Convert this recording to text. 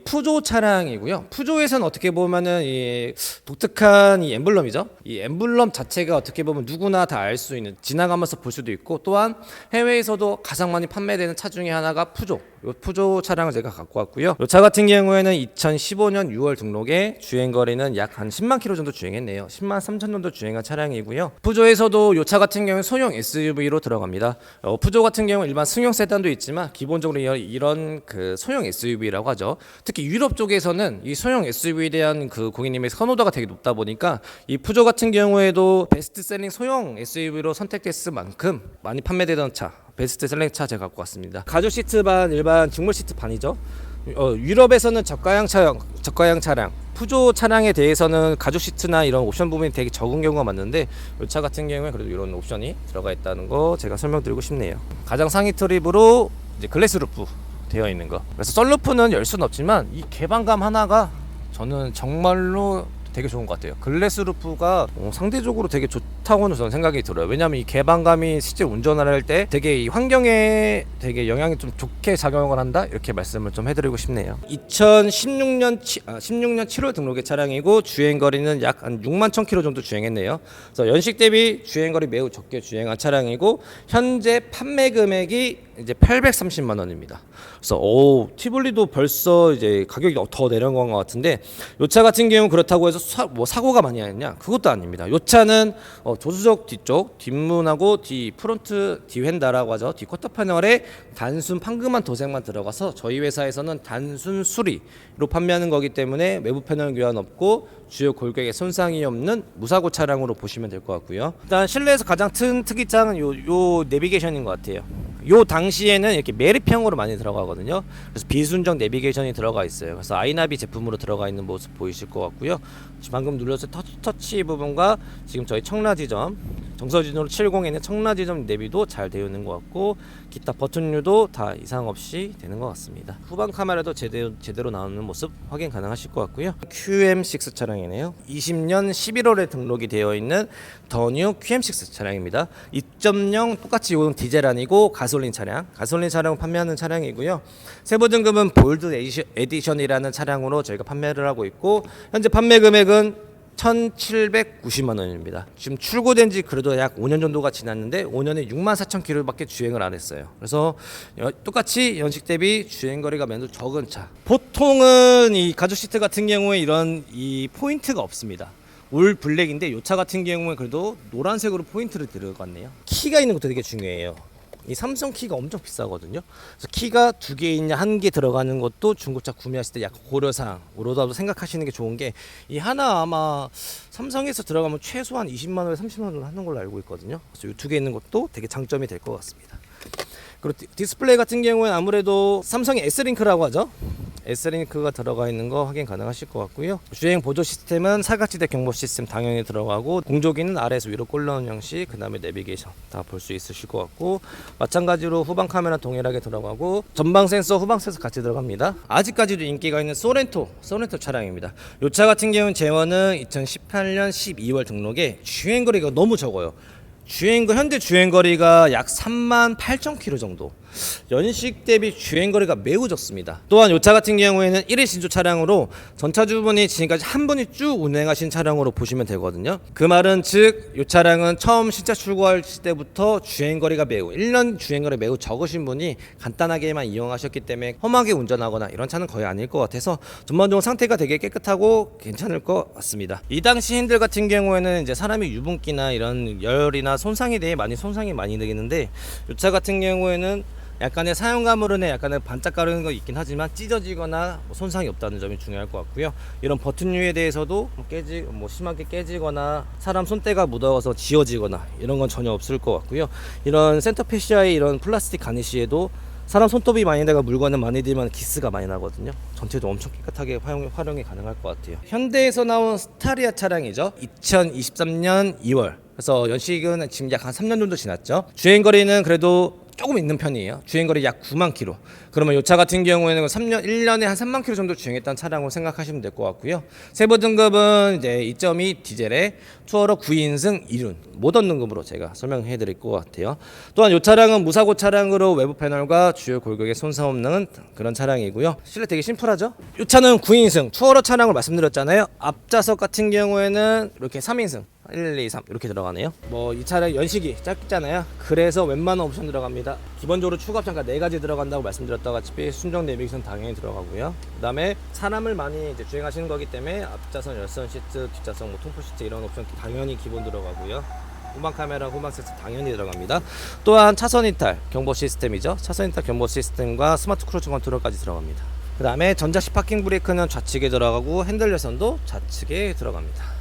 푸조 차량이고요. 푸조에서는 어떻게 보면은 이 독특한 이 엠블럼이죠. 이 엠블럼 자체가 어떻게 보면 누구나 다 알 수 있는, 지나가면서 볼 수도 있고, 또한 해외에서도 가장 많이 판매되는 차 중에 하나가 푸조. 이 푸조 차량을 제가 갖고 왔고요. 이 차 같은 경우에는 2015년 6월 등록에 주행 거리는 약 한 10만 킬로 정도 주행했네요. 10만 3천 정도 주행한 차량이고요. 푸조에서도 이 차 같은 경우는 소형 SUV로 들어갑니다. 푸조 같은 경우는 일반 승용 세단도 있지만 기본적으로 이런 그 소형 SUV라고 하죠. 특히 유럽 쪽에서는 이 소형 SUV에 대한 그 고객님의 선호도가 되게 높다 보니까 이 푸조 같은 경우에도 베스트셀링 소형 SUV로 선택됐을 만큼 많이 판매되던 차, 베스트셀링 차 제가 갖고 왔습니다. 가죽 시트 반, 일반 직물 시트 반이죠. 유럽에서는 저가형 차량, 푸조 차량에 대해서는 가죽 시트나 이런 옵션 부분이 되게 적은 경우가 많은데, 이 차 같은 경우에 그래도 이런 옵션이 들어가 있다는 거 제가 설명드리고 싶네요. 가장 상위 트립으로 이제 글래스 루프 되어 있는 거. 그래서 썬루프는 열 수는 없지만 이 개방감 하나가 저는 정말로 되게 좋은 것 같아요. 글래스 루프가 상대적으로 되게 좋다고는 저는 생각이 들어요. 왜냐하면 이 개방감이 실제 운전을 할 때 되게 이 환경에 되게 영향이 좀 좋게 작용을 한다, 이렇게 말씀을 좀 해드리고 싶네요. 2016년 7월 등록의 차량이고 주행거리는 약 한 6만 1,000km 정도 주행했네요. 그래서 연식 대비 주행거리 매우 적게 주행한 차량이고, 현재 판매 금액이 이제 830만 원입니다. 그래서 티블리도 벌써 이제 가격이 더 내려간 것 같은데, 이 차 같은 경우는 그렇다고 해서 사고가 많이 났냐? 그것도 아닙니다. 이 차는 조수석 뒤쪽 뒷문하고 프론트 뒤휀다라고 하죠. 뒤 쿼터 패널에 단순 판금한 도색만 들어가서 저희 회사에서는 단순 수리로 판매하는 거기 때문에 외부 패널 교환 없고 주요 골격에 손상이 없는 무사고 차량으로 보시면 될 것 같고요. 일단 실내에서 가장 특이장은 요 내비게이션인 것 같아요. 요 당시에는 이렇게 메리평으로 많이 들어가거든요. 그래서 비순정 내비게이션이 들어가 있어요. 그래서 아이나비 제품으로 들어가 있는 모습 보이실 것 같고요. 방금 눌렀을 터치 부분과 지금 저희 청라지점, 정서진으로 70에 있는 청라지점 내비도 잘 되어 있는 것 같고, 기타 버튼류도 다 이상 없이 되는 것 같습니다. 후방 카메라도 제대로 나오는 모습 확인 가능하실 것 같고요. QM6 차량이네요. 20년 11월에 등록이 되어 있는 더뉴 QM6 차량입니다. 2.0 똑같이 이건 디젤 아니고 가솔린 차량을 판매하는 차량이고요. 세부 등급은 볼드 에디션이라는 차량으로 저희가 판매를 하고 있고, 현재 판매 금액은 1,790만 원입니다. 지금 출고된 지 그래도 약 5년 정도가 지났는데 5년에 6만 4천 킬로밖에 주행을 안 했어요. 그래서 똑같이 연식 대비 주행거리가 매우 적은 차. 보통은 이 가죽 시트 같은 경우에 이런 이 포인트가 없습니다. 올 블랙인데 이 차 같은 경우에 그래도 노란색으로 포인트를 들어갔네요. 키가 있는 것도 되게 중요해요. 이 삼성 키가 엄청 비싸거든요. 그래서 키가 2개 있냐 1개 들어가는 것도 중고차 구매하실 때 약간 고려사항으로도 생각하시는 게 좋은 게, 이 하나 아마 삼성에서 들어가면 최소한 20만 원에서 30만 원 정도 하는 걸로 알고 있거든요. 그래서 이 2개 있는 것도 되게 장점이 될 것 같습니다. 그리고 디스플레이 같은 경우에는 아무래도 삼성의 S링크라고 하죠. S링크가 들어가 있는 거 확인 가능하실 것 같고요. 주행 보조 시스템은 사각지대 경보 시스템 당연히 들어가고, 공조기는 아래에서 위로 꼴러오는 형식, 그 다음에 내비게이션 다 볼 수 있으실 것 같고, 마찬가지로 후방 카메라 동일하게 들어가고, 전방 센서, 후방 센서 같이 들어갑니다. 아직까지도 인기가 있는 소렌토 차량입니다. 이 차 같은 경우는 제원은 2018년 12월 등록에 주행거리가 너무 적어요. 현재 주행거리가 약 3만 8천 킬로 정도. 연식 대비 주행거리가 매우 적습니다. 또한 이 차 같은 경우에는 1일 신조 차량으로 전차주분이 지금까지 한 분이 쭉 운행하신 차량으로 보시면 되거든요. 그 말은 즉 이 차량은 처음 신차 출고할 때부터 주행거리가 1년 주행거리 매우 적으신 분이 간단하게만 이용하셨기 때문에 험하게 운전하거나 이런 차는 거의 아닐 것 같아서 전반적으로 상태가 되게 깨끗하고 괜찮을 것 같습니다. 이 당시 핸들 같은 경우에는 이제 사람이 유분기나 이런 열이나 손상에 대해 손상이 많이 되겠는데, 이 차 같은 경우에는 약간의 사용감으로 인해 약간의 반짝거리는 거 있긴 하지만 찢어지거나 손상이 없다는 점이 중요할 것 같고요. 이런 버튼류에 대해서도 심하게 깨지거나 사람 손때가 묻어서 지워지거나 이런 건 전혀 없을 것 같고요. 이런 센터 패시아의 이런 플라스틱 가니쉬에도 사람 손톱이 많이 나가 물건은 많이 들면 기스가 많이 나거든요. 전체도 엄청 깨끗하게 활용이 가능할 것 같아요. 현대에서 나온 스타리아 차량이죠. 2023년 2월. 그래서 연식은 지금 약 한 3년 정도 지났죠. 주행거리는 그래도 조금 있는 편이에요. 주행거리 약 9만 킬로. 그러면 이 차 같은 경우에는 3년 1년에 한 3만 킬로 정도 주행했다는 차량으로 생각하시면 될 것 같고요. 세부 등급은 이제 2.2 디젤에 투어러 9인승 2륜 모던 등급으로 제가 설명해 드릴 것 같아요. 또한 이 차량은 무사고 차량으로 외부 패널과 주요 골격에 손상 없는 그런 차량이고요. 실내 되게 심플하죠? 이 차는 9인승 투어러 차량을 말씀드렸잖아요. 앞좌석 같은 경우에는 이렇게 3인승 1, 2, 3 이렇게 들어가네요. 뭐 이 차량 연식이 짧잖아요. 그래서 웬만한 옵션 들어갑니다. 기본적으로 추가 옵션 4가지 들어간다고 말씀드렸다시피 순정 내비게이션 당연히 들어가고요. 그다음에 사람을 많이 이제 주행하시는 거기 때문에 앞좌석 열선 시트, 뒷좌석 뭐 통풍 시트 이런 옵션 당연히 기본 들어가고요. 후방 카메라, 후방 센서 당연히 들어갑니다. 또한 차선 이탈 경보 시스템이죠. 차선 이탈 경보 시스템과 스마트 크루즈 컨트롤까지 들어갑니다. 그 다음에 전자식 파킹 브레이크는 좌측에 들어가고 핸들 열선도 좌측에 들어갑니다.